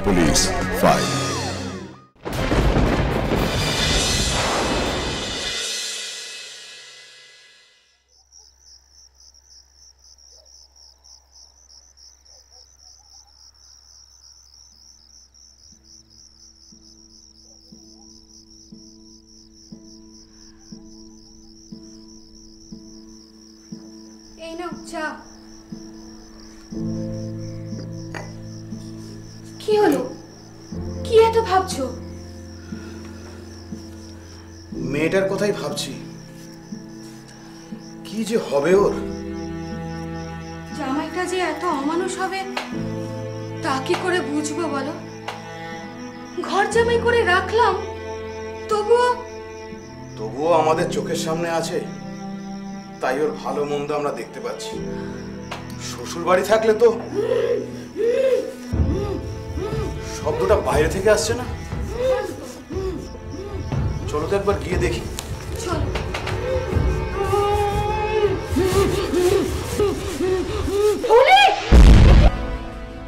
Police file. এই নাও চা। কি হলো? কি এত ভাবছো? মেয়েটার কথাই ভাবছি, কি যে হবে ওর। জামাইটা যে এত অমানুষ হবে তা কি করে বুঝবো বলো? ঘর জামাই করে রাখলাম, তবুও আমাদের চোখের সামনে আছে, তাই ওর ভালো মন্দ আমরা দেখতে পাচ্ছি। শ্বশুর বাড়ি থাকলে তো শব্দটা বাইরে থেকে আসছে না। চলো তো একবার গিয়ে দেখি। চলো।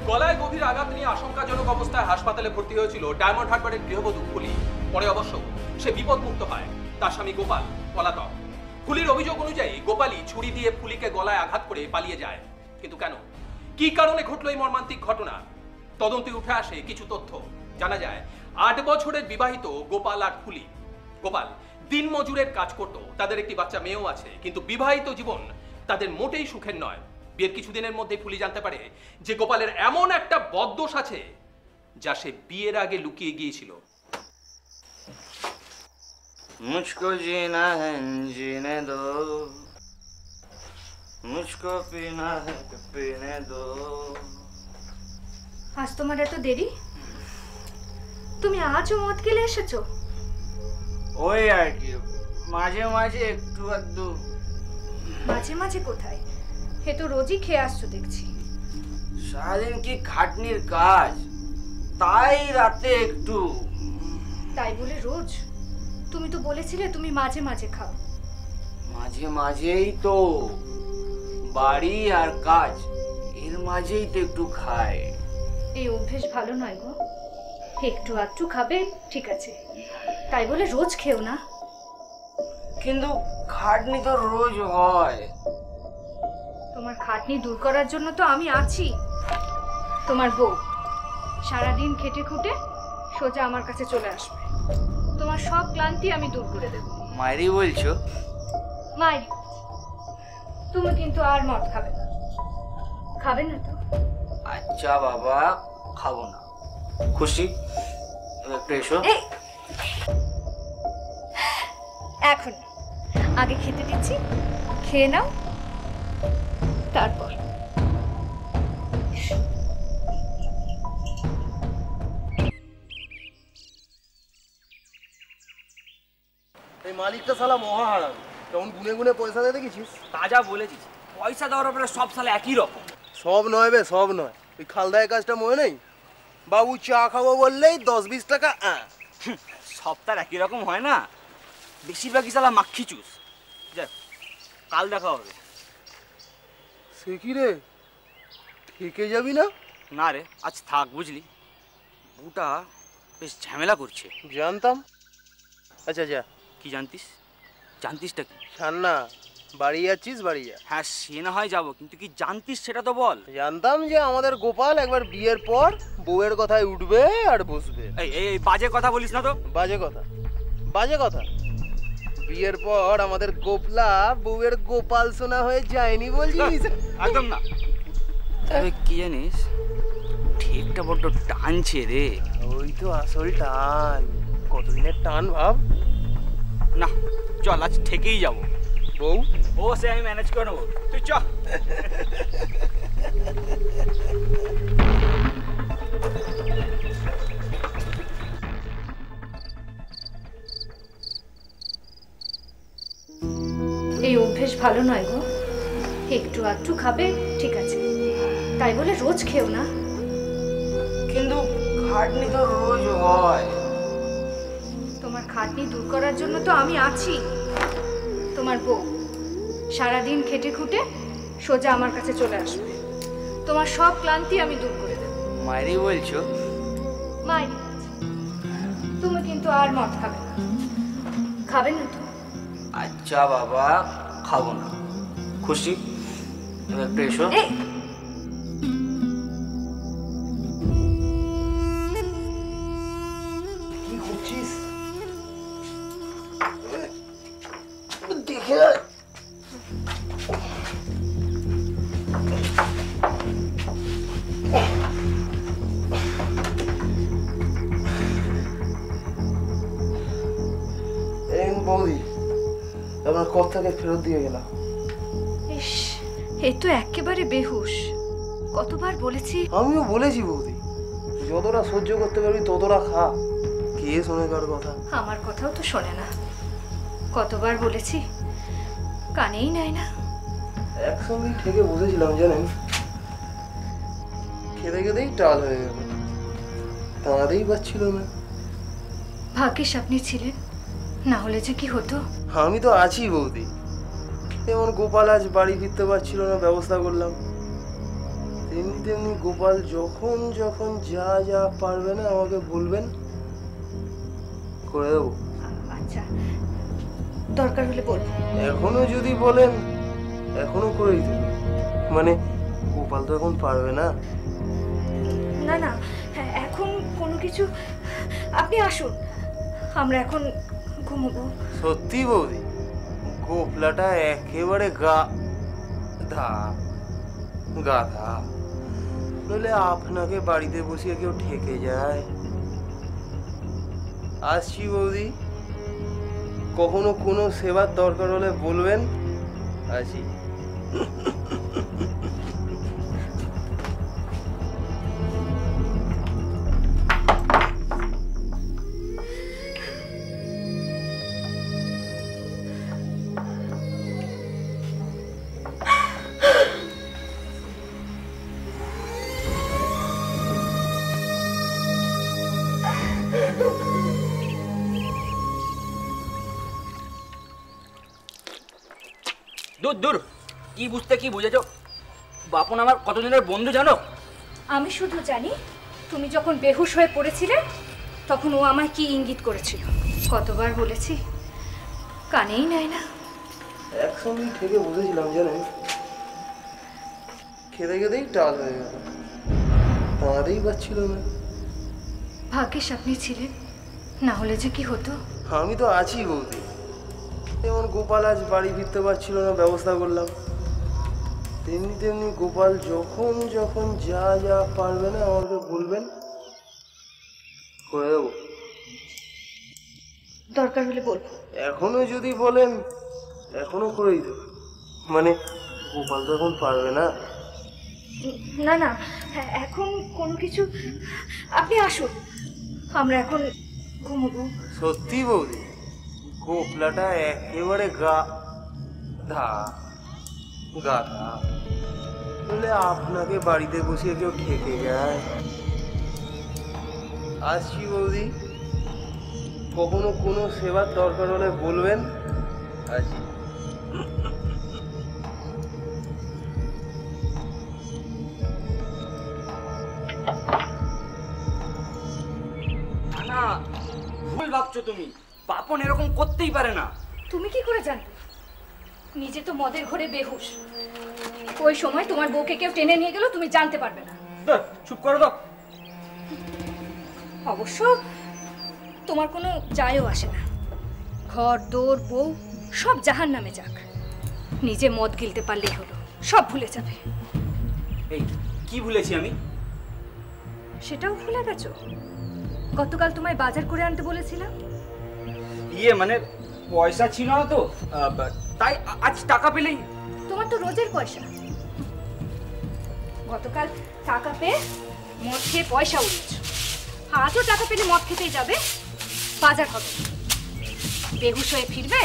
গলায় গভীর আঘাত নিয়ে আশঙ্কাজনক অবস্থায় হাসপাতালে ভর্তি হয়েছিল ডায়মন্ড হারবারের গৃহবধূ ফুলি। পরে অবশ্য সে বিপদমুক্ত হয়। তার স্বামী গোপাল পলাতক। ফুলির অভিযোগ অনুযায়ী গোপালই ছুরি দিয়ে ফুলিকে গলায় আঘাত করে পালিয়ে যায়। কিন্তু কেন, কি কারণে ঘটল এই মর্মান্তিক ঘটনা? তদন্তে উঠে আসে কিছু তথ্য। জানা যায় 8 বছরের বিবাহিত গোপাল আর ফুলি। গোপাল দিনমজুরের কাজ করত, তাদের একটি বাচ্চা মেয়েও আছে, কিন্তু বিবাহিত জীবন তাদের মোটেই সুখের নয়। বিয়ের কিছুদিনের মধ্যে ফুলি জানতে পারে যে গোপালের এমন একটা বদদোষ আছে যা সে বিয়ের আগে লুকিয়ে গিয়েছিল। मुझको जीना है जीने दो, मुझको पीना है पीने दो। আজ তোমার এত দেরি? তুমি আজও মদ খেলে এসেছো? ওই আর কি, মাঝে মাঝে একটু আধটু। মাঝে মাঝে কোথায়? হে তো রোজই খেয়ে আসছো দেখছি। সারাদিন কি খাটনির কাজ, তাই রাতে একটু। তাই বলে রোজ? তুমি তো বলেছিলে তুমি মাঝে মাঝে খাও। মাঝে মাঝেই তো, বাড়ি আর কাজ এর মাঝেই তো একটু খাই। এই অভ্যেস ভালো নয় গো। একটু আধটু খাবে ঠিক আছে, তাই বলে রোজ খেও না। কিন্তু খাটনি তো রোজ হয়। তোমার খাটনি দূর করার জন্য তো আমি আছি। তোমার বউ সারাদিন খেটে খুটে সোজা আমার কাছে চলে আসবে। তোমার সব ক্লান্তি আমি দূর করে দেব। মায়েরই বলছো? মায়ের। তুমি কিন্তু আর মদ খাবে না, খাবে না তো? আচ্ছা বাবা, খাবো না। খুশি? একটু এসো। এখন আগে খেতে দিচ্ছি, খেয়ে নাও, তারপর। এই মালিকটা শালা মহা হারাম, কেমন গুনে গুনে পয়সা দিয়ে দেখেছিস? তাজা বলেছিস, পয়সা দেওয়ার ব্যাপারে সব সালে একই রকম। সব নয় বে, সব নয়। ওই খালদায় কাজটা মনে নেই? বাবু চা খাবো বললেই 10-20 টাকা। সব তার একই রকম হয় না, বেশিরভাগই সালা মাক্ষি চুস। যাক, কাল দেখা হবে। সে কি রে, থেকে যাবি না? না রে, আজ থাক বুঝলি, বউটা বেশ ঝামেলা করছে। জানতাম। আচ্ছা যা। কি জানতিস? জানতিসটা কি? ছাড় না, বাড়ি যাচ্ছিস বাড়ি যা। হ্যাঁ সে না হয় যাবো, কিন্তু কি জানতিস সেটা তো বল। জানতাম যে আমাদের গোপাল একবার বিয়ের পর বউয়ের কথায় উঠবে আর বসবে। এই এই বাজে কথা বলিস না তো। বাজে কথা? বাজে কথা? বিয়ের পর আমাদের গোপলা বউয়ের গোপাল সোনা হয়ে যায়নি বলছিস? একদম না। তবে কি জানিস, ঠিকটা বড্ড টানছে রে। ওই তো আসল টান। কতদিনের টান ভাব না, চল আজ থেকেই যাবো। বউ ও সে আমি ম্যানেজ করে নেবো, তুই চ। এই অভ্যেস ভালো নয় গো। একটু আধটু খাবে ঠিক আছে, তাই বলে রোজ খেও না। কিন্তু খাটনি তো রোজ হয়। তোমার খাটনি দূর করার জন্য তো আমি আছি। তোমার বউ সারাদিন খেটে খুটে সোজা আমার কাছে চলে আসবে। তোমার সব ক্লান্তি আমি দূর করে দেব। মায়েরই বলছো? বাইরে আছে। তুমি কিন্তু আর মদ খাবে না, খাবে না তো? আচ্ছা বাবা, খাবো না। খুশি? তুমি একটু এসো। এই কি করছিস? দেখে আয়। এই বৌদি, আপনার কর্তাকে ফেরত দিয়ে গেলাম। ইস, এই তো একেবারে বেহুশ। কতবার বলেছি। আমিও বলেছি বৌদি, যতটা সহ্য করতে পারবি ততটা খা। কে শোনে কার কথা? আমার কথাও তো শোনে না। কতবার বলেছি, কানেই নেয় না। একসঙ্গেই ঠেকে বসেছিলাম জানেন, খেতে খেতেই টাল হয়ে গেল, দাঁড়াতেই পারছিল না। ভাগ্যিস আপনি ছিলেন, না হলে যে কি হতো। আমি তো আছি বৌদি। যেমন গোপাল আজ বাড়ি ফিরতে পারছিল না, ব্যবস্থা করলাম। তেমনি তেমনি গোপাল যখন যখন যা যা পারবে না আমাকে বলবেন, করে দেবো। আচ্ছা, দরকার হলে বলবো। এখনো যদি বলেন এখনো করেই দেবো। মানে গোপাল তো এখন পারবে না। না না, এখন কোনো কিছু, আপনি আসুন, আমরা এখন ঘুমোবো। সত্যি বৌদি, গোপলাটা একেবারে গাধা। নইলে আপনাকে বাড়িতে বসিয়ে কেউ ঠেকে যায়? আসছি বৌদি, কখনো কোনো সেবার দরকার হলে বলবেন। আসি। দূর দূর, কি বুঝতে কি বুঝেছ? বাপন আমার কতদিনের বন্ধু জানো? আমি শুধু জানি, তুমি যখন বেহুশ হয়ে পড়েছিলে তখন ও আমায় কি ইঙ্গিত করেছিল। কতবার বলেছি, কানেই নেয় না। একসঙ্গেই ঠেকে বসেছিলাম জানেন, খেতে খেতেই টাল হয়ে গেল, দাঁড়াতেই পারছিল না। ভাগ্যিস আপনি ছিলেন, না হলে যে কি হতো। আমি তো আছি বৌদি। যেমন গোপাল আজ বাড়ি ফিরতে পারছিল না, ব্যবস্থা করলাম। তেমনি তেমনি গোপাল যখন যখন যা যা পারবে না আমাকে বলবেন, করে দেবো। দরকার হলে বলবো। এখনো যদি বলেন এখনো করেই দেবো। মানে গোপাল তো এখন পারবে না। না না, এখন কোনো কিছু, আপনি আসুন, আমরা এখন ঘুমোবো। সত্যি বৌদি, গোপলাটা একেবারে গাধা। বলে আপনাকে বাড়িতে বসিয়ে কেউ ঠেকে যায়? আসছি বৌদি, কখনো কোনো সেবার দরকার হলে বলবেন। আসি। না, ভুল ভাবছো তুমি। বাপন এরকম করতেই পারে না। তুমি কি করে জানবে? নিজে তো মদের ঘরে বেহুশ। ওই সময় তোমার বউকে কেউ টেনে নিয়ে গেল, তুমি জানতে পারবে না। চুপ করো তো। অবশ্য তোমার কোনো যায়ও আসে না। ঘর দোর বউ সব জাহান্নামে যাক, নিজে মদ গিলতে পারলেই হলো, সব ভুলে যাবে। এই কি ভুলেছি আমি? সেটাও ভুলে গেছো? গতকাল তোমায় বাজার করে আনতে বলেছিলাম। ইয়ে মানে পয়সা ছিল না তো, তাই আজ টাকা পেলেই। তোমার তো রোজের পয়সা। গতকাল টাকা পেয়ে মদ খেয়ে পয়সা উঠেছ, আজও টাকা পেলে মদ খেতেই যাবে, বাজার হবে, বেহুশ হয়ে ফিরবে,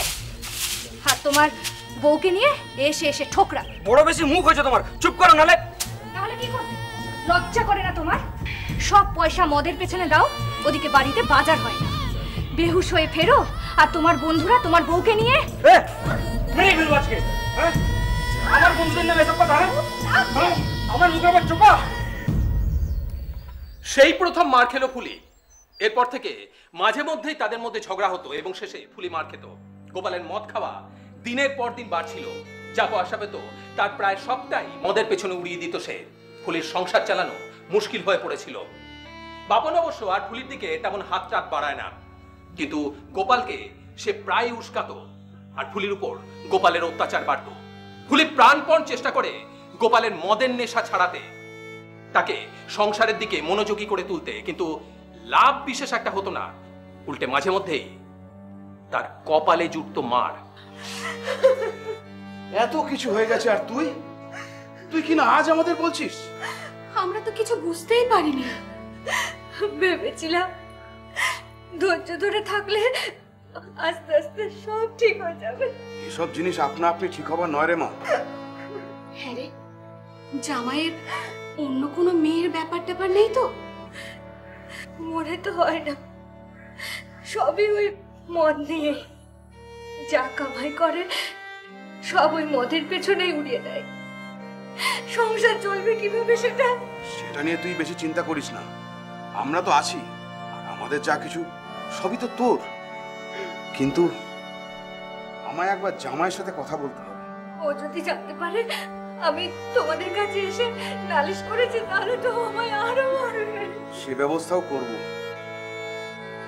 আর তোমার বউকে নিয়ে এসে এসে ঠোকরা। বড় বেশি মুখ হয়েছে তোমার, চুপ করো নালে। তাহলে কি করবে? লজ্জা করে না তোমার? সব পয়সা মদের পেছনে দাও, ওদিকে বাড়িতে বাজার হয় না, বেহুশ হয়ে ফেরো, আর তোমার বন্ধুরা তোমার বউকে নিয়ে। মেরে ফেলবো আজকে। আমার বন্ধুদের নামে এসব কথা? আমার মুখের উপর চোপা। সেই প্রথম মার খেলো ফুলি এরপর থেকে মাঝে মধ্যেই তাদের মধ্যে ঝগড়া হতো এবং শেষে ফুলি মার খেত। গোপালের মদ খাওয়া দিনের পর দিন বাড়ছিল, যা পয়সা পেত তার প্রায় সবটাই মদের পেছনে উড়িয়ে দিত সে। ফুলির সংসার চালানো মুশকিল হয়ে পড়েছিল। বাপন অবশ্য আর ফুলির দিকে তেমন হাত টাত বাড়ায় না, কিন্তু গোপালকে সে প্রায় উস্কাতো আর ফুলির উপর গোপালের অত্যাচার বাড়ত। ফুলি প্রাণপণ চেষ্টা করে গোপালের মদের নেশা ছাড়াতে, তাকে সংসারের দিকে মনোযোগী করে তুলতে, কিন্তু লাভ বিশেষ একটা হতো না। উল্টে মাঝে মধ্যেই তার কপালে জুটতো মার। এত কিছু হয়ে গেছে আর তুই তুই কিনা আজ আমাদের বলছিস? আমরা তো কিছু বুঝতেই পারিনি। ভেবেছিলাম ধৈর্য ধরে থাকলে আস্তে আস্তে সব ঠিক হয়ে যাবে। এসব জিনিস আপনা আপনি ঠিক হবার নয় রে মা। হ্যাঁ রে, জামাইয়ের অন্য কোনো মেয়ের ব্যাপার ট্যাপার নেই তো? মনে তো হয় না, সবই ওই মদ নিয়ে। যা কামাই করে সব ওই মদের পেছনেই উড়িয়ে দেয়। সংসার চলবে কিভাবে সেটা নিয়ে তুই বেশি চিন্তা করিস না, আমরা তো আছি। আর আমাদের যা কিছু সবই তো তোর। কিন্তু আমায় একবার জামাইয়ের সাথে কথা বলতে হবে। ও যদি জানতে পারে আমি তোমাদের কাছে এসে নালিশ করেছি, তাহলে তো আমায় আরো মারবে। সে ব্যবস্থাও করব।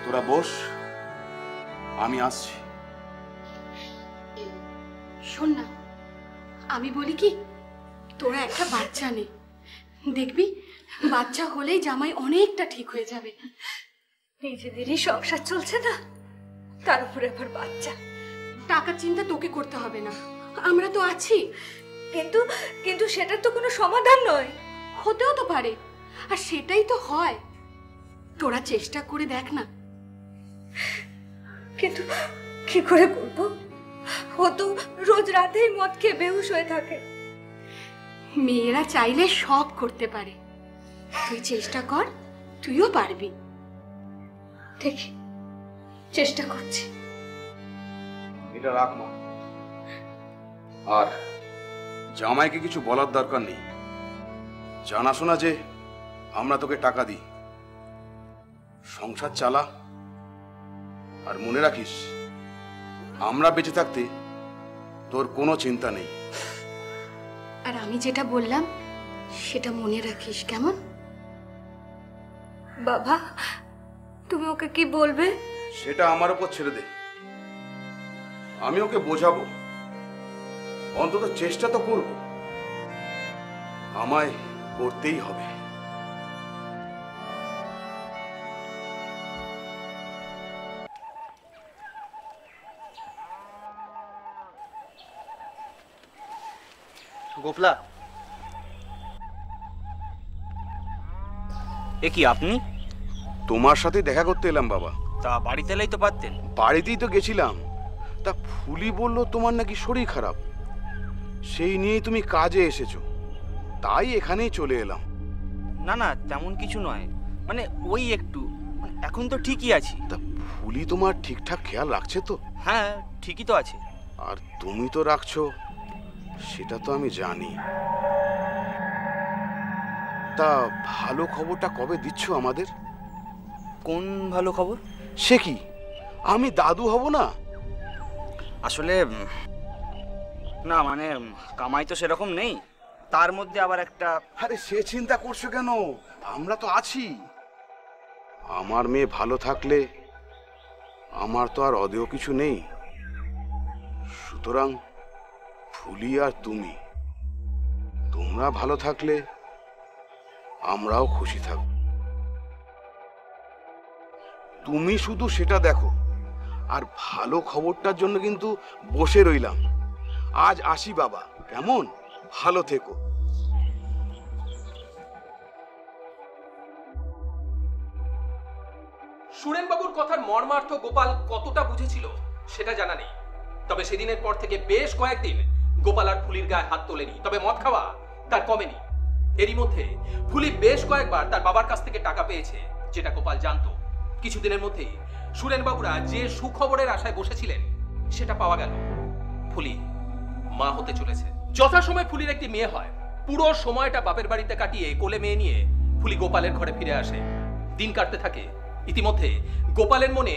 তোরা বস, আমি আসছি। শোন না, আমি বলি কি, তোরা একটা বাচ্চা নে, দেখবি বাচ্চা হলেই জামাই অনেকটা ঠিক হয়ে যাবে। নিজেদেরই সংসার চলছে না, তার উপরে আবার বাচ্চা। টাকার চিন্তা তোকে করতে হবে না, আমরা তো আছি। কিন্তু কিন্তু সেটা তো কোনো সমাধান নয়। হতেও তো পারে, আর সেটাই তো হয়। তোরা চেষ্টা করে দেখ না। কিন্তু কি করে করবো? ও তো রোজ রাতেই মদ খেয়ে বেহুশ হয়ে থাকে। মেয়েরা চাইলে সব করতে পারে, তুই চেষ্টা কর, তুইও পারবি। দেখি, চেষ্টা করছি। এটা রাখ মা। আর জামাইকে কিছু বলার দরকার নেই। জানাশোনা যে আমরা তোকে টাকা দিই, সংসার চালা। আর মনে রাখিস, আমরা বেঁচে থাকতে তোর কোনো চিন্তা নেই। আর আমি যেটা বললাম সেটা মনে রাখিস, কেমন? বাবা, তুমি ওকে কি বলবে? সেটা আমার উপর ছেড়ে দে, আমি ওকে বোঝাবো। অন্তত চেষ্টা তো করব, আমায় করতেই হবে। গোপলা, এ কি আপনি? তোমার সাথে দেখা করতে এলাম বাবা। তা বাড়িতে এলেই তো পারতেন। বাড়িতেই তো গেছিলাম, তা ফুলি বলল তোমার নাকি শরীর খারাপ, সেই নিয়েই তুমি কাজে এসেছো, তাই এখানেই চলে এলাম। না না, তেমন কিছু নয়, মানে ওই একটু, এখন তো ঠিকই আছি। তা ফুলি তোমার ঠিকঠাক খেয়াল রাখছে তো? হ্যাঁ, ঠিকই তো আছে। আর তুমি তো রাখছো, সেটা তো আমি জানি। তা ভালো খবরটা কবে দিচ্ছ আমাদের? কোন ভালো খবর? সে কি, আমি দাদু হব না? আসলে না, মানে কামাই তো সেরকম নেই, তার মধ্যে আবার একটা। আরে সে চিন্তা করছো কেন, আমরা তো আছি। আমার মেয়ে ভালো থাকলে আমার তো আর অদেয় কিছু নেই। সুতরাং ফুলি আর তুমি, তোমরা ভালো থাকলে আমরাও খুশি থাকব। তুমি শুধু সেটা দেখো। আর ভালো খবরটার জন্য কিন্তু বসে রইলাম। আজ আসি বাবা, কেমন? ভালো থেকো। সুরেনবাবুর কথার মর্মার্থ গোপাল কতটা বুঝেছিল সেটা জানা নেই, তবে সেদিনের পর থেকে বেশ কয়েকদিন গোপাল আর ফুলির গায়ে হাত তোলেনি, তবে মদ খাওয়া তার কমেনি। এরই মধ্যে ফুলি বেশ কয়েকবার তার বাবার কাছ থেকে টাকা পেয়েছে, যেটা গোপাল জানতো। কিছুদিনের মধ্যেই সুরেনবাবুরা যে সুখবরের আশায় বসেছিলেন সেটা পাওয়া গেল। ফুলি মা হতে চলেছে। যথাসময়ে ফুলির একটি মেয়ে হয়। পুরো সময়টা বাপের বাড়িতে কাটিয়ে কোলে মেয়ে নিয়ে ফুলি গোপালের ঘরে ফিরে আসে। দিন কাটতে থাকে ইতিমধ্যে গোপালের মনে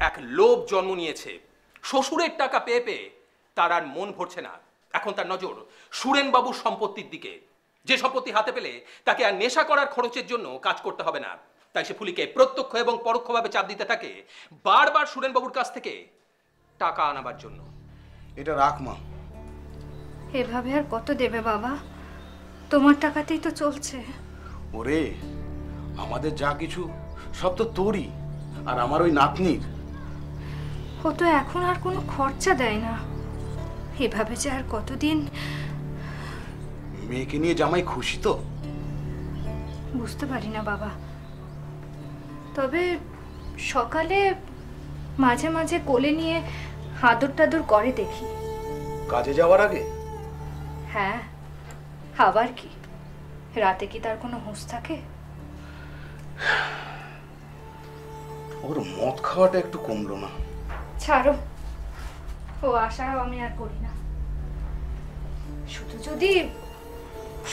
এক লোভ জন্ম নিয়েছে। শ্বশুরের টাকা পেয়ে পেয়ে তার আর মন ভরছে না। এখন তার নজর সুরেনবাবুর সম্পত্তির দিকে। যে সম্পত্তি হাতে পেলে তাকে আর নেশা করার খরচের জন্য কাজ করতে হবে না। তাই সে ফুলিকে প্রত্যক্ষ এবং পরোক্ষভাবে চাপ দিতে থাকে বারবার সুরেনবাবুর কাছ থেকে টাকা আনাবার জন্য। এটা রাখ মা। এভাবে আর কত দেবে বাবা? তোমার টাকাতেই তো চলছে। ওরে, আমাদের যা কিছু সব তো তোরই আর আমার ওই নাতনির। ও তো এখন আর কোনো খরচা দেয় না। এভাবে যে আর কতদিন। মেয়েকে নিয়ে জামাই খুশি তো? বুঝতে পারি না বাবা, তবে সকালে মাঝে মাঝে কোলে নিয়ে আদর টাদর করে দেখি। কাজে যাওয়ার আগে? হ্যাঁ, আবার কি, রাতে কি তার কোনো হুঁশ থাকে? ওর মদ খাওয়াটা একটু কমলো না। ছাড়ো, ও আশাও আমি আর করি না। শুধু যদি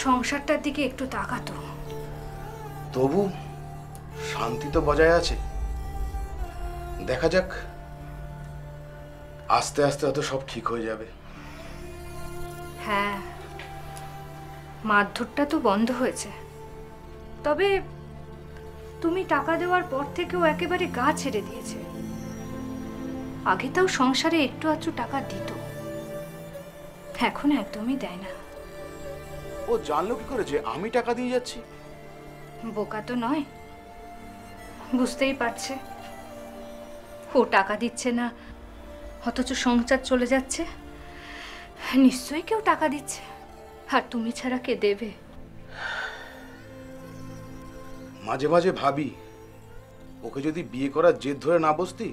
সংসারটার দিকে একটু তাকাতো। তবু শান্তি তো বজায় আছে। দেখা যাক, আস্তে আস্তে হয়তো সব ঠিক হয়ে যাবে। হ্যাঁ, মারধরটা তো বন্ধ হয়েছে, তবে তুমি টাকা দেওয়ার পর থেকেও একেবারে গা ছেড়ে দিয়েছে। আগে তাও সংসারে একটু আধটু টাকা দিত, এখন একদমই দেয় না। ও জানলো কি করে যে আমি টাকা দিয়ে যাচ্ছি? বোকা তো নয়, বুঝতেই পারছে ও টাকা দিচ্ছে না, অথচ সংসার চলে যাচ্ছে। নিশ্চয়ই কেউ টাকা দিচ্ছে, আর তুমি ছাড়া কে দেবে? মাঝে মাঝে ভাবি, ওকে যদি বিয়ে করার জেদ ধরে না বসতি,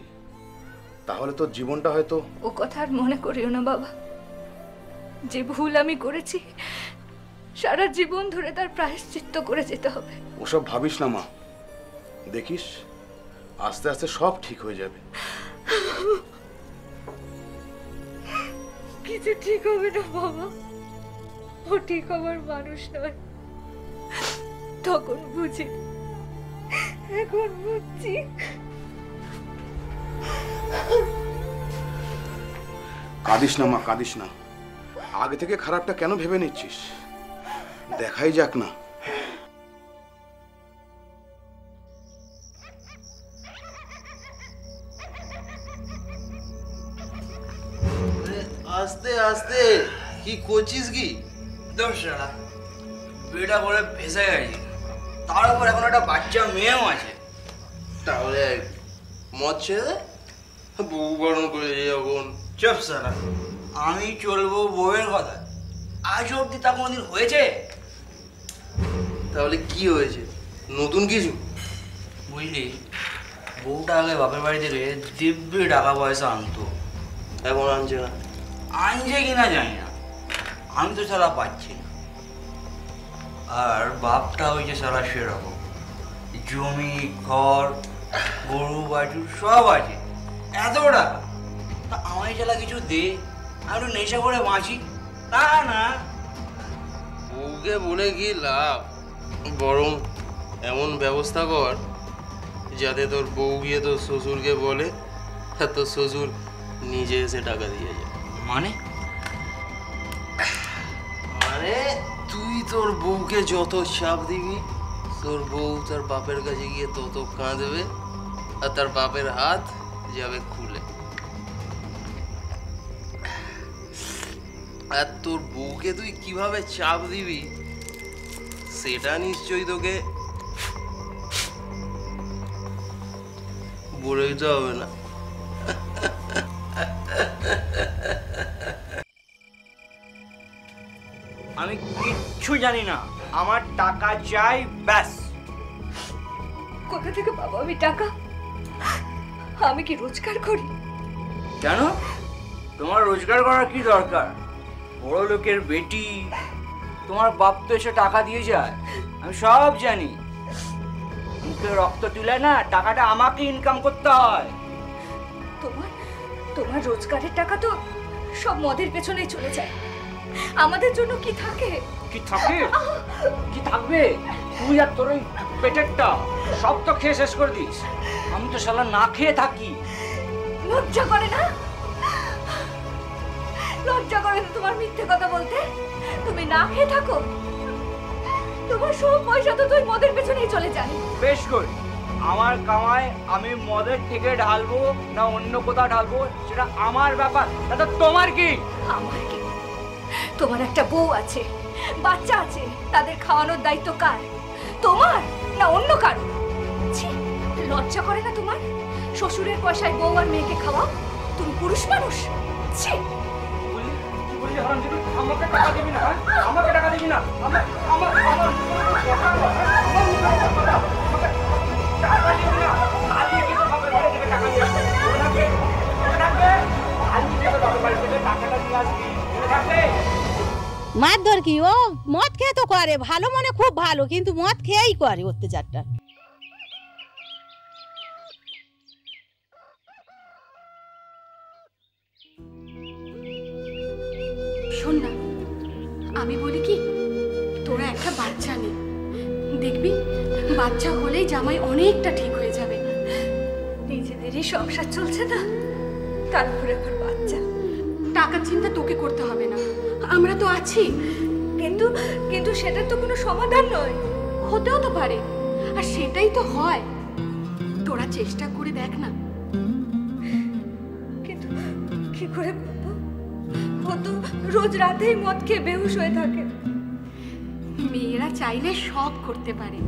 তাহলে তোর জীবনটা হয়তো। ও কথা আর মনে করিও না বাবা। যে ভুল আমি করেছি, সারা জীবন ধরে তার প্রায়শ্চিত্ত করে যেতে হবে। ওসব ভাবিস না মা, দেখিস আস্তে আস্তে সব ঠিক হয়ে যাবে। কিছু ঠিক হবে না বাবা, ও ঠিক হবার মানুষ নয়। তখন বুঝি, এখন বুঝছি। কাঁদিস না মা, কাঁদিস না। আগে থেকে খারাপটা কেন ভেবে নিচ্ছিস? দেখাই যাক না। আস্তে আস্তে কি করছিস কি? দোষরা বিয়েটা করে ভেসে গেছি, তার উপর এখন একটা বাচ্চা মেয়েও আছে। তাহলে মদ ছেড়ে বউ বারণ করেছে যখন। চুপ সারা, আমি চলবো বউয়ের কথা। আজ অব্দি তা কোনোদিন হয়েছে? তাহলে কি হয়েছে? নতুন কিছু? বুঝলি, বউটা আগে বাপের বাড়ি থেকে দিব্যি টাকা পয়সা আনতো, এখন আনছে না। আনছে কিনা জানি না, আমি তো সারা পাচ্ছি না। আর বাপটা হয়েছে সারা সেরকম, জমি ঘর গরু বাছুর সব আছে, এত টাকা। তা আমায় চালা কিছু দে, আমি একটু নেশা করে বাঁচি। তা না, বউকে বলে কি লাভ? বরং এমন ব্যবস্থা কর যাতে তোর বউ গিয়ে তোর শ্বশুরকে বলে, আর তোর শ্বশুর নিজে এসে টাকা দিয়ে যায়। মানে মানে তুই তোর বউকে যত চাপ দিবি, তোর বউ তার বাপের কাছে গিয়ে তত কাঁদবে, আর তার বাপের হাত যাবে খুলে। আর তোর বউকে তুই কিভাবে চাপ দিবি সেটা নিশ্চয়ই তোকে বলে দিতে হবে না। আমি কিচ্ছু জানি না, আমার টাকা চাই ব্যাস। কোথা থেকে পাবো আমি টাকা? আমি কি রোজগার করি? কেন? তোমার রোজগার করার কি দরকার? বড় লোকের বেটি, তোমার বাপ তো এসে টাকা দিয়ে যায়, আমি সব জানি। মুখে রক্ত তুলে না, টাকাটা আমাকে ইনকাম করতে হয়। তোমার রোজগারের টাকা তো সব মদের পেছনেই চলে যায়, আমাদের জন্য কি থাকে? কি থাকে? কি থাকবে? তুই আর তোর ওই পেটেরটা সব তো খেয়ে শেষ করে দিস। আমি তো শালা না খেয়ে থাকি। লজ্জা করে না? লজ্জা করে না তোমার মিথ্যে কথা বলতে? তুমি না খেয়ে থাকো, তোমার সব পয়সা তো তুই মদের পেছনেই চলে যায়। বেশ করে আমার কামাই আমি মদের থেকে ঢালবো না অন্য কোথাও ঢালবো সেটা আমার ব্যাপার, তাতে তোমার কি? আমার কি? তোমার একটা বউ আছে, বাচ্চা আছে, তাদের খাওয়ানোর দায়িত্ব কার? তোমার না অন্য কারো? ছি, লজ্জা করে না তোমার? শ্বশুরের পয়সায় বউ আর মেয়েকে খাওয়াও? তুমি পুরুষ মানুষ? ছি! আমাকে টাকা দিবি না? আমাকে টাকা দিবি না? মারধর কি? ও মদ খেয়ে তো করে, ভালো মনে খুব ভালো, কিন্তু মদ খেয়েই করে অত্যাচারটা। শোন না, আমি বলি কি, তোরা একটা বাচ্চা নে, দেখবি বাচ্চা হলেই জামাই অনেকটা ঠিক হয়ে যাবে। নিজেদেরই সংসার চলছে না, তারপরে আবার বাচ্চা। টাকার চিন্তা তোকে করতে হবে না, আমরা তো আছি। কিন্তু কিন্তু সেটা তো কোনো সমাধান নয়। হতেও তো পারে, আর সেটাই তো হয়। তোরা চেষ্টা করে দেখ না। কিন্তু কি করে করবো? ও তো রোজ রাতেই মদ খেয়ে বেহুশ হয়ে থাকে। মেয়েরা চাইলে সব করতে পারে,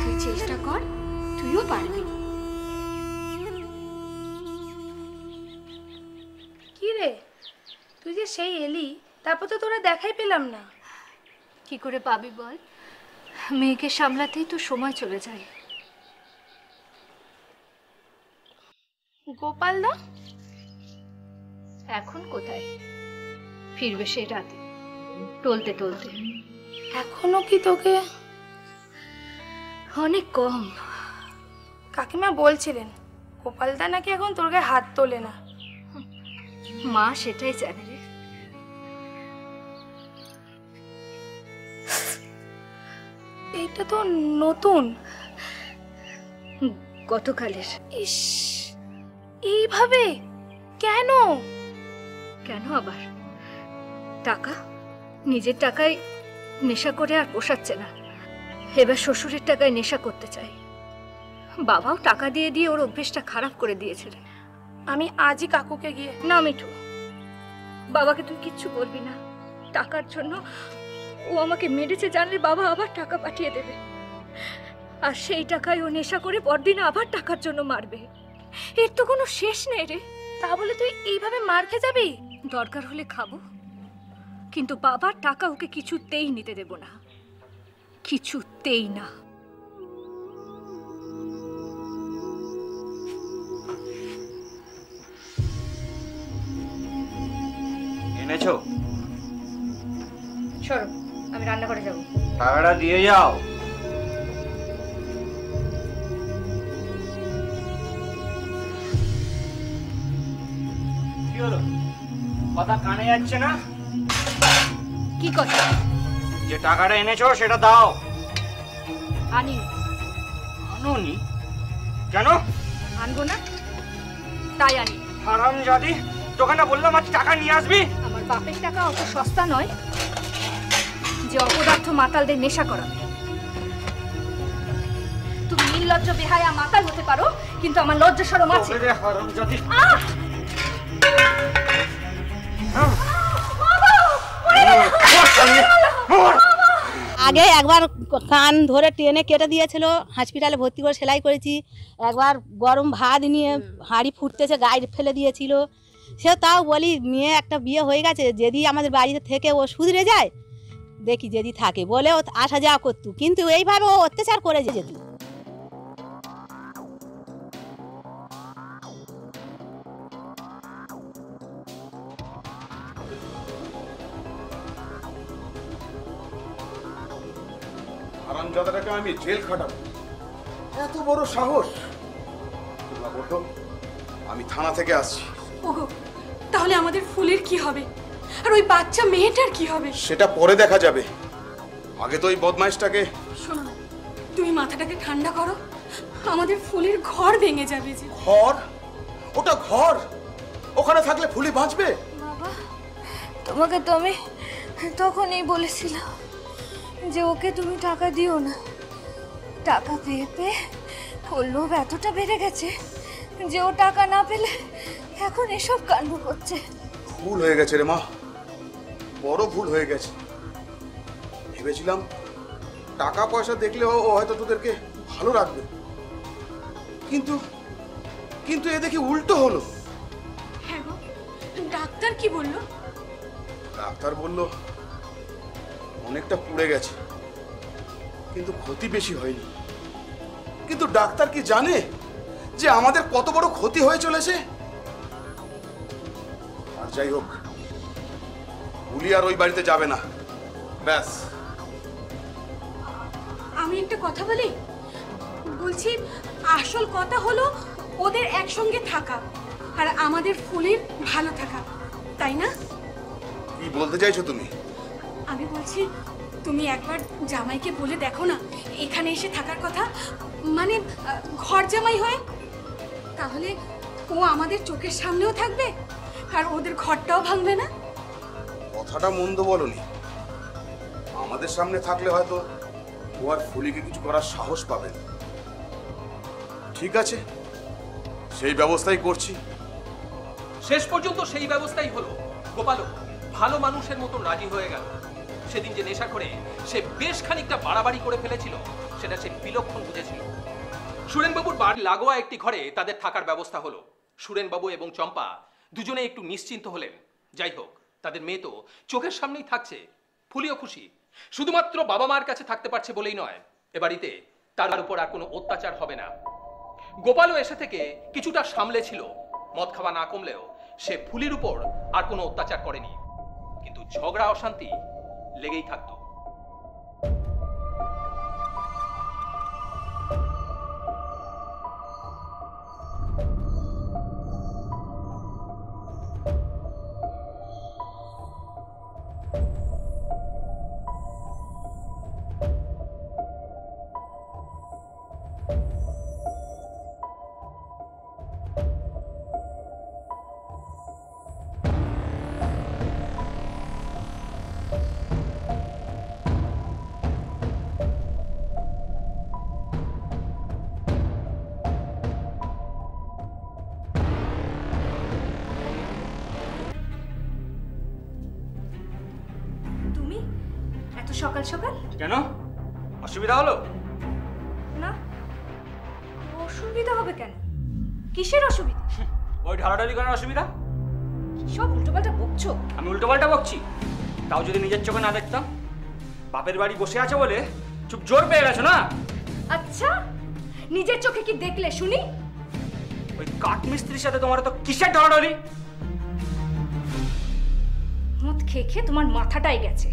তুই চেষ্টা কর, তুইও পারবি। কি রে, তুই যে সেই এলি, তারপর তো তোরা দেখাই পেলাম না। কি করে পাবি বল? মেয়েকে সামলাতেই তো সময় চলে যায়। গোপাল দা এখন কোথায়? ফিরবে সে রাতে টলতে টলতে। এখনো কি তোকে? অনেক কম। কাকিমা বলছিলেন গোপালদা নাকি এখন তোর গায়ে হাত তোলে না। মা সেটাই জানে রে। এইটা তো নতুন। গতকালের। ইস, এইভাবে কেন? কেন আবার? টাকা, নিজের টাকায় নেশা করে আর পোষাচ্ছে না, এবার শ্বশুরের টাকায় নেশা করতে চাই। বাবাও টাকা দিয়ে দিয়ে ওর অভ্যেসটা খারাপ করে দিয়েছিলেন। আমি আজই কাকুকে গিয়ে। না মিঠু, বাবাকে তুই কিচ্ছু বলবি না। টাকার জন্য ও আমাকে মেরেছে জানলে বাবা আবার টাকা পাঠিয়ে দেবে, আর সেই টাকায় ও নেশা করে পরদিন আবার টাকার জন্য মারবে। এর তো কোনো শেষ নেই রে। তা বলে তুই এইভাবে মার খেয়ে যাবি? দরকার হলে খাবো, কিন্তু বাবার টাকা ওকে কিছুতেই নিতে দেব না, কিছুতেই না। এনেছো? সরো, আমি রান্না করে যাবো। টাকাটা দিয়ে যাও। কি হলো, কথা কানে যাচ্ছে না? কি কথা? যে টাকাটা এনেছো সেটা দাও। আনি। আনোনি? কেন? আনবো না, তাই আনি। হারামজাদি, তোকে না বললাম আজ টাকা নিয়ে আসবি? আমার বাপের টাকা অত সস্তা নয় যে অপদার্থ মাতালদের নেশা করাবে। তুমি নির্লজ্জ বেহায়া মাতাল হতে পারো, কিন্তু আমার লজ্জা শরম আছে। হারামজাদি, আগে একবার কান ধরে টেনে কেটে দিয়েছিল, হসপিটালে ভর্তি করে সেলাই করেছি। একবার গরম ভাত নিয়ে হাঁড়ি ফুটতেছে গায়ে ফেলে দিয়েছিল। সে তাও বলি মেয়ে একটা বিয়ে হয়ে গেছে, যদি আমাদের বাড়িতে থেকে ও শুধরে যায় দেখি, যদি থাকে বলে ও আসা যাওয়া করতো, কিন্তু এইভাবে ও অত্যাচার করে যেত। হারামজাদাটাকে আমি জেল খাটাবো? এত বড় সাহস! বলতো আমি থানা থেকে আসছি। ওগো, তাহলে আমাদের ফুলের কি হবে, আর ওই বাচ্চা মেয়েটার কি হবে? সেটা পরে দেখা যাবে, আগে তো ওই বদমাইশটাকে। শোনো না, তুমি মাথাটাকে ঠান্ডা করো, আমাদের ফুলের ঘর ভেঙে যাবে যে। ঘর? ওটা ঘর? ওখানে থাকলে ফুলি বাঁচবে? বাবা, তোমাকে তো আমি তখনই বলেছিলাম যে ওকে তুমি টাকা দিও না। টাকা পেয়ে পেয়ে ওর লোভ এতটা বেড়ে গেছে যে ও টাকা না পেলে এখন এসব কাণ্ড করছে। ভুল হয়ে গেছে রে মা, বড় ভুল হয়ে গেছে। ভেবেছিলাম টাকা পয়সা দেখলে ও হয়তো তোদেরকে ভালো রাখবে, কিন্তু কিন্তু এ দেখি উল্টো হলো। হ্যাঁ গো, ডাক্তার কি বললো? ডাক্তার বলল অনেকটা পুড়ে গেছে, কিন্তু ক্ষতি বেশি হয়নি। কিন্তু ডাক্তার কি জানে যে আমাদের কত বড় ক্ষতি হয়ে চলেছে? আর যাই হোক, ফুলি আর ওই বাড়িতে যাবে না, ব্যাস। আমি একটা কথা বলি, বলছি আসল কথা হলো ওদের একসঙ্গে থাকা আর আমাদের ফুলের ভালো থাকা, তাই না? কি বলতে চাইছো তুমি? আমি বলছি তুমি একবার জামাইকে বলে দেখো না এখানে এসে থাকার কথা, মানে ঘর জামাই হয়ে। তাহলে ও আমাদের চোখের সামনেও থাকবে আর ওদের ঘরটাও ভাঙবে না। কথাটা মন্দ বলনি, আমাদের সামনে থাকলে হয়তো ও আর ফুলিকে কিছু করার সাহস পাবে না। ঠিক আছে, সেই ব্যবস্থাই করছি। শেষ পর্যন্ত সেই ব্যবস্থাই হলো। গোপালও ভালো মানুষের মতন রাজি হয়ে গেল। সেদিন যে নেশা করে সে বেশ খানিকটা বাড়াবাড়ি করে ফেলেছিল, সেটা সে বিলক্ষণ বুঝেছিল। সুরেনবাবুর বাড়ি লাগোয়া একটি ঘরে তাদের থাকার ব্যবস্থা হলো। সুরেনবাবু এবং চম্পা দুজনে একটু নিশ্চিন্ত হলেন। যাই হোক, তাদের মেয়ে তো চোখের সামনেই থাকছে। ফুলিও খুশি, শুধুমাত্র বাবা মার কাছে থাকতে পারছে বলেই নয়, এ বাড়িতে তার উপর আর কোনো অত্যাচার হবে না। গোপালও এসে থেকে কিছুটা সামলে ছিল। মদ খাওয়া না কমলেও সে ফুলির উপর আর কোনো অত্যাচার করেনি, কিন্তু ঝগড়া অশান্তি লেগেই থাকতো। সকাল সকাল কেন? অসুবিধা হলো? না, অসুবিধা হবে কেন? কিসের অসুবিধা? ওই ঢালাঢালি করার অসুবিধা। সব উল্টোপাল্টা বকছো। আমি উল্টোপাল্টা বকছি? তাও যদি নিজের চোখে না দেখতাম। বাপের বাড়ি বসে আছে বলে চুপ জোর পেয়ে গেছো না? আচ্ছা, নিজের চোখে কি দেখলে শুনি? ওই কাঠমিস্ত্রির সাথে তোমার তো কিসের ঢালাঢালি? মদ খেয়ে খেয়ে তোমার মাথাটাই গেছে।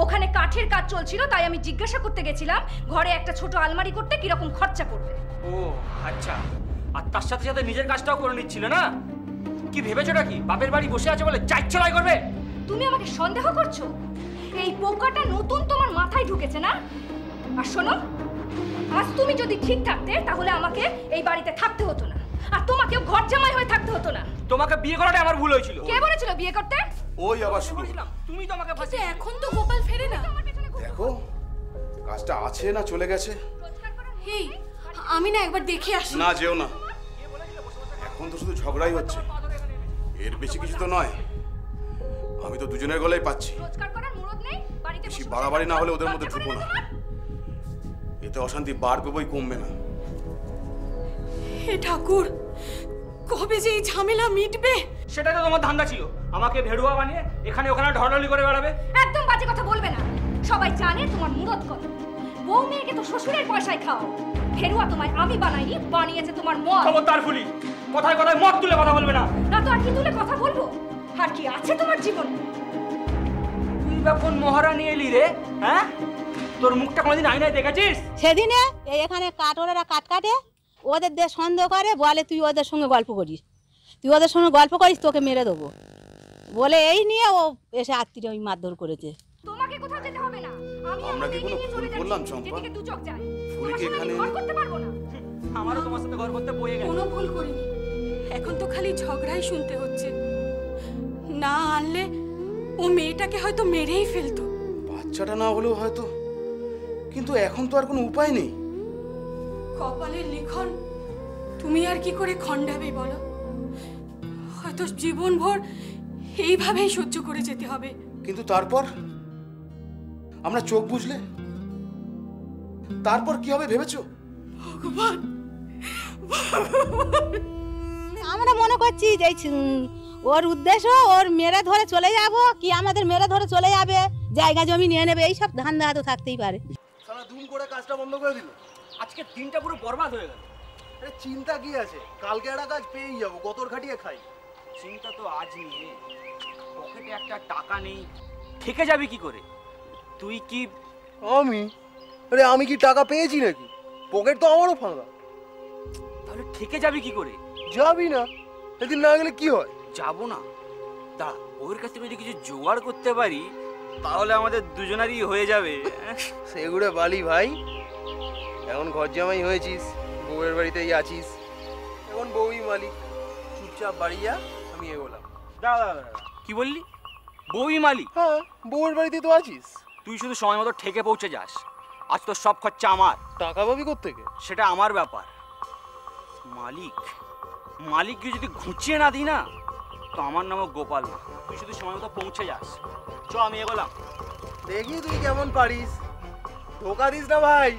ওখানে কাঠের কাজ চলছিল, তাই আমি জিজ্ঞাসা করতে গেছিলাম ঘরে একটা ছোট আলমারি করতে কিরকম খরচা পড়বে। ও আচ্ছা, আর তার সাথে সাথে নিজের কাজটাও করে নিচ্ছিলে না? কি ভেবেছোটা কি বাপের বাড়ি বসে আছে বলে চাইছলাই করবে? তুমি আমাকে সন্দেহ করছো? এই পোকাটা নতুন তোমার মাথায় ঢুকেছে না? আর শোনো, আজ তুমি যদি ঠিক থাকতে তাহলে আমাকে এই বাড়িতে থাকতে হতো না, আর তোমাকেও ঘর জামাই হয়ে থাকতে হতো না। তোমাকে বিয়ে করাটা আমার ভুল হয়েছিল। কে বলেছিল বিয়ে করতে? ওই আবার শুরু। তুমি তো আমাকে ফাঁসিয়ে। এখন তো গোপাল ফেরে না। দেখো কাজটা আছে না চলে গেছে। এই আমি না একবার দেখে আসি। না যেও না, এখন তো শুধু ঝগড়াই হচ্ছে, এর বেশি কিছু তো নয়। আমি তো দুজনের গলায় পাচ্ছি। রোজগার করার মুরদ নেই, বাড়িতে বেশি বাড়াবাড়ি না হলে ওদের মধ্যে ঢুকবো না, এতে অশান্তি বাড়বে বই কমবে না। হে ঠাকুর, কবে যে এই ঝামেলা মিটবে? সেটা তো তোমার ধান্দা ছিল, আমাকে ভেড়ুয়া বানিয়ে এখানে ওখানে ঢলাঢলি করে বেড়াবে। একদম বাজে কথা বলবে না, সবাই জানে তোমার মুরদ কত। বউ মেয়েকে তো শ্বশুরের পয়সায় খাও। ভেড়ুয়া তোমায় আমি বানাইনি, বানিয়েছে তোমার মদ। খবরদার ফুলি, কথায় কথায় মদ তুলে কথা বলবে না। না তো আর কি তুলে কথা বলবো? আর কি আছে তোমার জীবনে? তুই বা কোন মহারানী এলি রে? হ্যাঁ, তোর মুখটা কোনোদিন আয়নায় দেখেছিস? সেদিনে এখানে কাঠওয়ালারা কাঠ কাটে, ওদের দিয়ে সন্দেহ করে, বলে তুই ওদের সঙ্গে গল্প করিস, তুই ওদের সঙ্গে গল্প করিস, তোকে মেরে দেবো বলে এই নিয়ে ও এসে আত্মীয় ওই মারধর করেছে। তোমাকে কোথাও যেতে হবে না, আমি আমরা কি কোনো ভুল করলাম চম্পা? যেদিকে দু চোখ যায়। ফুলিকে তোমার এখানে সাথে আমি ঘর করতে পারবো না। আমারও তোমার সাথে ঘর করতে বয়ে গেছে। কোনো ভুল করিনি, এখন তো খালি ঝগড়াই শুনতে হচ্ছে। না আনলে ও মেয়েটাকে হয়তো মেরেই ফেলতো। বাচ্চাটা না হলেও হয়তো, কিন্তু এখন তো আর কোনো উপায় নেই। কপালের লিখন তুমি আর কি করে খণ্ডাবে বলো? হয়তো জীবনভর এইভাবেই সহ্য করে যেতে হবে। কিন্তু তারপর আমরা চোখ বুঝলে তারপর কি হবে ভেবেছো? ভগবান, আমরা মনে করছি যে ওর উদ্দেশ্য ওর মেরে ধরে চলে যাব, কি আমাদের মেরে ধরে চলে যাবে, জায়গা জমি নিয়ে নেবে, এইসব ধান্দা তো থাকতেই পারে। সারা ধুম করে কাজটা বন্ধ করে দিল। আজকে দিনটা পুরো বরবাদ হয়ে গেল। আরে চিন্তা কি আছে, কালকে একটা কাজ পেয়েই যাবো, গতর খাটিয়ে খাই। চিন্তা তো আজ নিয়ে, পকেটে একটা টাকা নেই, থেকে যাবে কি করে? তুই কি আমি কি টাকা পেয়েছি নাকি? পকেট তো আমারও ফাঁকা। তাহলে থেকে যাবি কি করে? যাবি না, এদিন না গেলে কি হয়? যাবো না, দাঁড়া, ওর কাছ থেকে যদি কিছু জোগাড় করতে পারি তাহলে আমাদের দুজনারই হয়ে যাবে। সেগুলো বালি ভাই, এখন ঘর জামাই হয়েছিস, বউয়ের বাড়িতেই আছিস, এখন বউই মালিক। চুপচাপ বাড়ি যা, আমি এগোলাম। দাঁড়া, কি বললি? বউই মালিক? হ্যাঁ, বউয়ের বাড়িতে তো আছিস। তুই শুধু সময় মতো ঠেকে পৌঁছে যাস, আজ তোর সব খরচা আমার। টাকা পাবি কোত্থেকে? সেটা আমার ব্যাপার। মালিককে যদি ঘুচিয়ে না দিই না, তো আমার নামও গোপাল না। তুই শুধু সময় মতো পৌঁছে যাস। চ, আমি এগোলাম। দেখি তুই কেমন পারিস, ধোকা দিস না ভাই।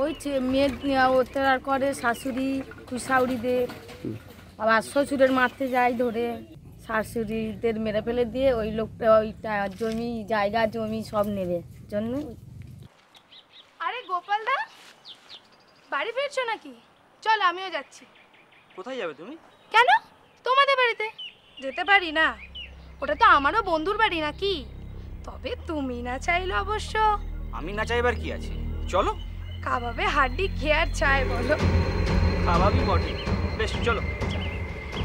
ওই মেয়ের অত্যাচার করে শাশুড়ি শাশুড়িদের, আবার শ্বশুরের মারতে যায় ধরে, শাশুড়িদের মেরে ফেলে দিয়ে ওই লোকটা ওইটা জমি জায়গা জমি সব নেবে জন্য। আরে গোপালদা, বাড়ি ফিরছো নাকি? চল আমিও যাচ্ছি। কোথায় যাবে তুমি? কেন? তোমাদের বাড়িতে যেতে পারি না? ওটা তো আমারও বন্ধুর বাড়ি নাকি? তবে তুমি না চাইলে অবশ্য। আমি না চাইবার কি আছে, চলো। কাবাবে হাড্ডি খেয়ে আর চায় বলো? খাওয়াবি বটে, বেশ চলো।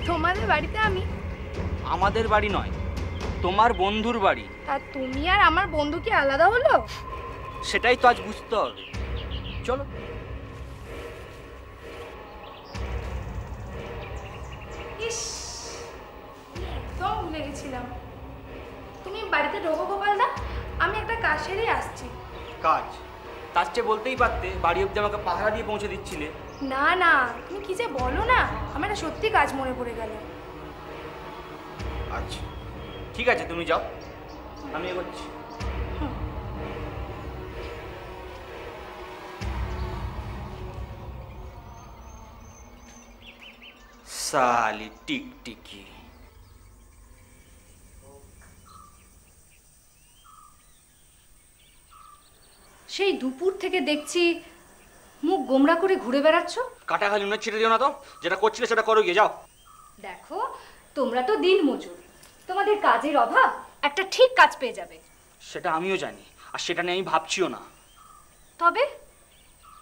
তোমাদের বাড়িতে আমি? আমাদের বাড়ি নয়, তোমার বন্ধুর বাড়ি। আর তুমি আর আমার বন্ধু কি আলাদা হলো? সেটাই তো আজ বুঝতে হবে, চলো। ইস, একদম ভুলে গেছিলাম। তুমি বাড়িতে ঢোকো গোপালদা, আমি একটা কাজ সেরেই আসছি। কাজ? তার চেয়ে বলতেই পারতে, বাড়ি অব্দি আমাকে পাহারা দিয়ে পৌঁছে দিচ্ছিলে। না না, তুমি কি যে বলো না, আমার না সত্যি কাজ মনে পড়ে গেল। আচ্ছা ঠিক আছে, তুমি যাও, আমি এগোচ্ছি। সালি টিকটিকি। সেই দুপুর থেকে দেখছি মুখ গোমড়া করে ঘুরে বেড়াচ্ছ। কাটা খালি উন্নত ছেড়ে দিও না তো, যেটা করছিলে সেটা করো, গিয়ে যাও। দেখো, তোমরা তো দিন মজুর, তোমাদের কাজের অভাব, একটা ঠিক কাজ পেয়ে যাবে। সেটা আমিও জানি, আর সেটা নিয়ে আমি ভাবছিও না। তবে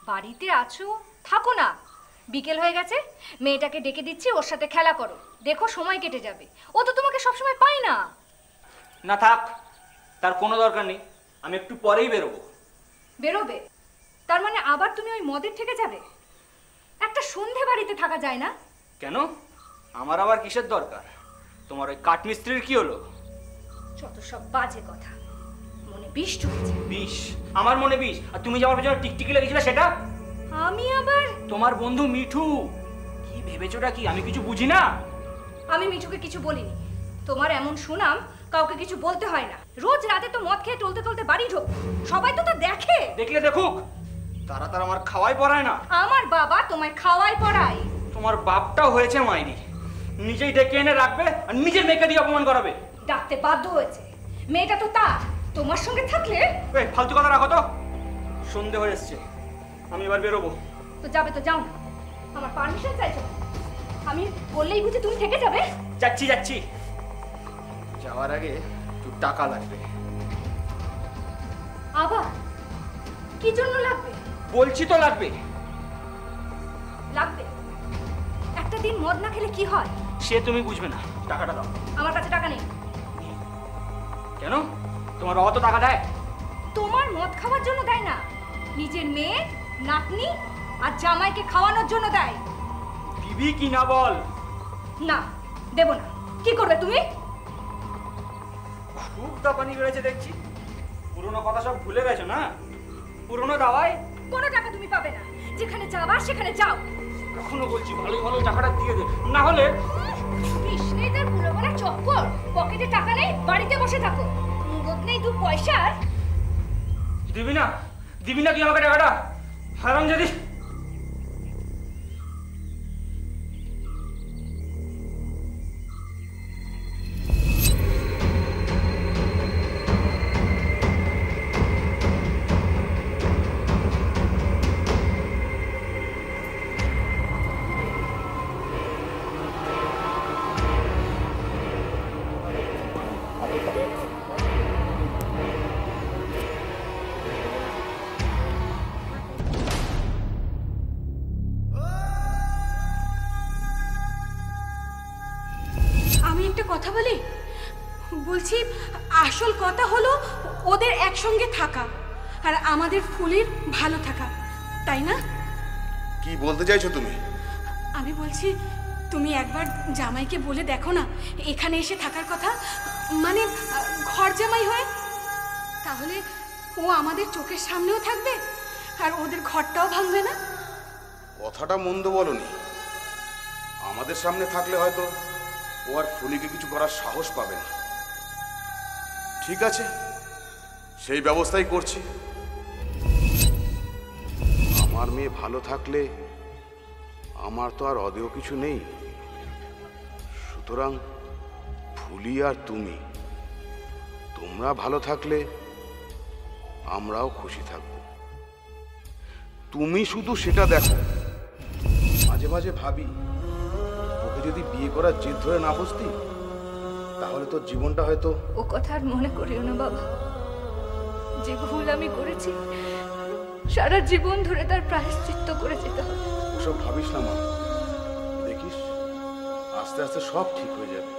বাড়িতে আছো, থাকো না। বিকেল হয়ে গেছে, মেয়েটাকে ডেকে দিচ্ছি, ওর সাথে খেলা করো, দেখো সময় কেটে যাবে। ও তো তোমাকে সবসময় পায় না। না থাক, তার কোনো দরকার নেই, আমি একটু পরেই বেরোবো। বেরোবে? তার মানে আবার তুমি ওই মদের থেকে যাবে? একটা সন্ধে বাড়িতে থাকা যায় না? কেন, আমার আবার কিসের দরকার? তোমার ওই কাঠমিস্ত্রির কি হলো? যত সব বাজে কথা, মনে বিষ ঢুকেছে। বিষ? আমার মনে বিষ? আর তুমি যে আমার পেছনে টিকটিকি লেগেছিলে সেটা? আমি আবার? তোমার বন্ধু মিঠু। কি ভেবেছোটা কি আমি কিছু বুঝি না? আমি মিঠুকে কিছু বলিনি। তোমার এমন সুনাম, কাউকে কিছু বলতে হয় না। রোজ রাতে তো মদ খেয়ে টলতে টলতে বাড়ি ঢোক, সবাই তো তা দেখে। দেখলে দেখুক, তারা তারা আমার খাওয়াই পড়ায় না। আমার বাবা তোমায় খাওয়াই পড়ায়। তোমার বাপটাও হয়েছে মাইরি, নিজেই ডেকে এনে রাখবে আর নিজের মেয়েকে দিয়ে অপমান করাবে। ডাকতে বাধ্য হয়েছে, মেয়েটা তো তার। তোমার সঙ্গে থাকলে। এই ফালতু কথা রাখো তো, সন্ধে হয়ে এসছে, আমি এবার বেরোবো। তো যাবে তো যাও না, আমার পারমিশন চাইছো? আমি বললেই বুঝি তুমি থেকে যাবে? যাচ্ছি যাচ্ছি, যাওয়ার আগে একটু টাকা লাগবে। আবার কি জন্য লাগবে? বলছি তো লাগবে। লাগবে? একটা দিন মদ না খেলে কি হয় সে তুমি বুঝবে না, টাকাটা দাও। আমার কাছে টাকা নেই। কেন? তোমার বাবা তো টাকা দেয়? তোমার মদ খাওয়ার জন্য দেয় না, নিজের মেয়ে, নাতনি আর জামাইকে খাওয়ানোর জন্য দেয়। দিবি কি না বল? না, দেব না। কি করবে তুমি? খুব দাপানি বেড়েছে দেখছি। পুরোনো কথা সব ভুলে গেছো না? পুরোনো দাওয়ায় কোনো টাকা তুমি পাবে না। যেখানে যাবা সেখানে যাও। এখনো বলছি ভালো ভালো টাকাটা দিয়ে দে, না হলে কৃষ্ণেদের পুরোনো চক্কর। পকেটে টাকা নেই, বাড়িতে বসে থাকো। মুগত নেই দু পয়সার। দিবি না? দিবি না তুই আমাকে টাকাটা? হারামজাদি! আমি একটা কথা বলি, বলছি আসল কথা হলো ওদের একসঙ্গে থাকা আর আমাদের ফুলির ভালো থাকা, তাই না? কি বলতে চাইছো তুমি? আমি বলছি তুমি একবার জামাইকে বলে দেখো না এখানে এসে থাকার কথা, মানে ঘর জামাই হয়ে। তাহলে ও আমাদের চোখের সামনেও থাকবে আর ওদের ঘরটাও ভাঙবে না। কথাটা মন্দ বলনি। আমাদের সামনে থাকলে হয়তো ও আর ফুলিকে কিছু করার সাহস পাবে না। ঠিক আছে, সেই ব্যবস্থাই করছি। আমার মেয়ে ভালো থাকলে আমার তো আর অদেয় কিছু নেই। সুতরাং ফুলি আর তুমি, তোমরা ভালো থাকলে আমরাও খুশি থাকব। তুমি শুধু সেটা দেখো। মাঝে মাঝে ভাবি ওকে যদি বিয়ে করার জেদ ধরে না বসতি তাহলে তোর জীবনটা হয়তো। ও কথা আর মনে করিও না বাবা। যে ভুল আমি করেছি সারা জীবন ধরে তার প্রায়শ্চিত্ত করে যেতে হবে। ওসব ভাবিস না মা, দেখিস আস্তে আস্তে সব ঠিক হয়ে যাবে।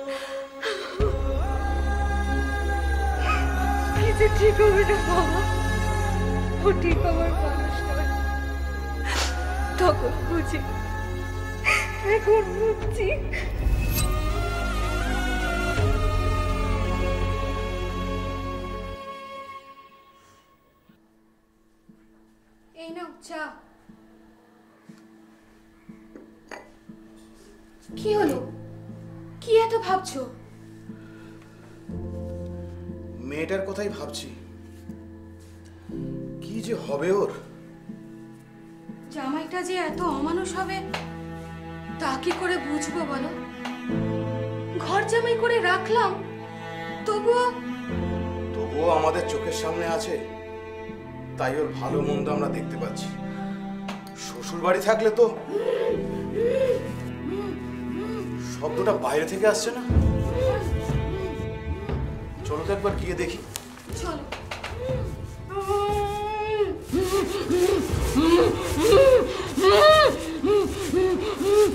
কিছু ঠিক হবে না বাবা, ও ঠিক হবার মানুষ নয়। তখন বুঝি, এখন বুঝছি। এই নাও চা। কি হলো? কি এত ভাবছো? মেয়েটার কথাই ভাবছি, কি যে হবে ওর। জামাইটা যে এত অমানুষ হবে তা কি করে বুঝবো বলো? ঘর জামাই করে রাখলাম, তবুও আমাদের চোখের সামনে আছে, তাই ওর ভালো মন্দ আমরা দেখতে পাচ্ছি। শ্বশুর বাড়ি থাকলে তো শব্দটা বাইরে থেকে আসছে না। চলো তো একবার গিয়ে দেখি। চলো।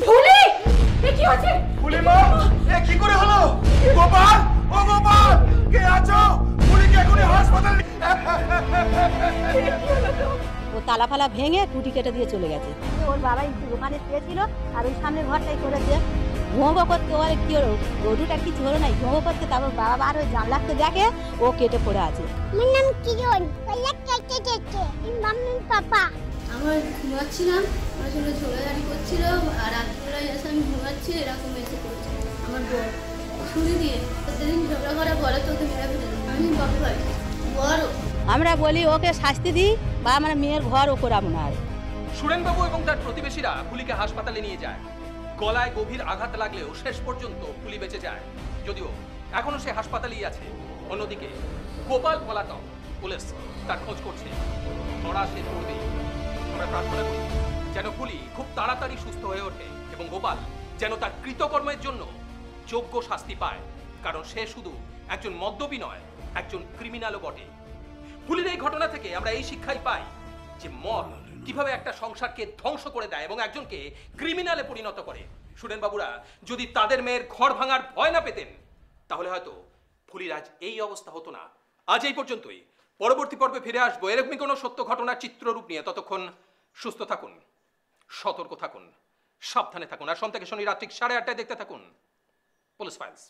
ফুলি, এ কি হচ্ছে? ফুলি মা, এ কি করে হলো? গোপাল, ও গোপাল, কে আছো? ফুলিকে এখনই হাসপাতালে। ও তালা ফালা ভেঙে টুটি কেটে দিয়ে চলে গেছে। ওর বাবাই দোকানে পেয়েছিল আর ওই সামনে ঘরটাই করেছে। ঘুমো করতে ওর কি হলো, গরুটা কিছু হলো নাই, ঘুমো করতে তারপর বাবা আর ওই জানলাতে দেখে ও কেটে পড়ে আছে। আমার নাম কিরণ, বলে কেটে কেটে মাম্মি পাপা। আমার ঘুমাচ্ছিলাম, আমার সঙ্গে ঝোলাঝাড়ি করছিল আর রাত্রিবেলায় এসে আমি ঘুমাচ্ছি, এরকম এসে করছে আমার বর শুনে দিয়ে প্রতিদিন ঝগড়া করে বলে তোকে মেরে ফেলে দেবো। আমি বাবু ভাই বড়, আমরা বলি ওকে শাস্তি দিই বা আমার মেয়ের ঘর ও করাবো না। আর সুরেনবাবু এবং তার প্রতিবেশীরা ফুলিকে হাসপাতালে নিয়ে যায়। গলায় গভীর আঘাত লাগলেও শেষ পর্যন্ত ফুলি বেঁচে যায়, যদিও এখনো সে হাসপাতালেই আছে। অন্যদিকে গোপাল পলাতক, পুলিশ তার খোঁজ করছে। ধরা সে করবে। আমরা প্রার্থনা করি যেন ফুলি খুব তাড়াতাড়ি সুস্থ হয়ে ওঠে এবং গোপাল যেন তার কৃতকর্মের জন্য যোগ্য শাস্তি পায়, কারণ সে শুধু একজন মদ্যপী নয়, একজন ক্রিমিনালও বটে। ফুলির এই ঘটনা থেকে আমরা এই শিক্ষাই পাই যে মদ কিভাবে একটা সংসারকে ধ্বংস করে দেয় এবং একজনকে ক্রিমিনালে পরিণত করে। সুরেনবাবুরা যদি তাদের মেয়ের ঘর ভাঙার ভয় না পেতেন তাহলে হয়তো ফুলির আজ এই অবস্থা হতো না। আজ এই পর্যন্তই। পরবর্তী পর্বে ফিরে আসবো এরকমই কোনো সত্য ঘটনার চিত্ররূপ নিয়ে। ততক্ষণ সুস্থ থাকুন, সতর্ক থাকুন, সাবধানে থাকুন, আর সোম থেকে শনি রাত্রি 8:30 দেখতে থাকুন পুলিশ ফাইলস।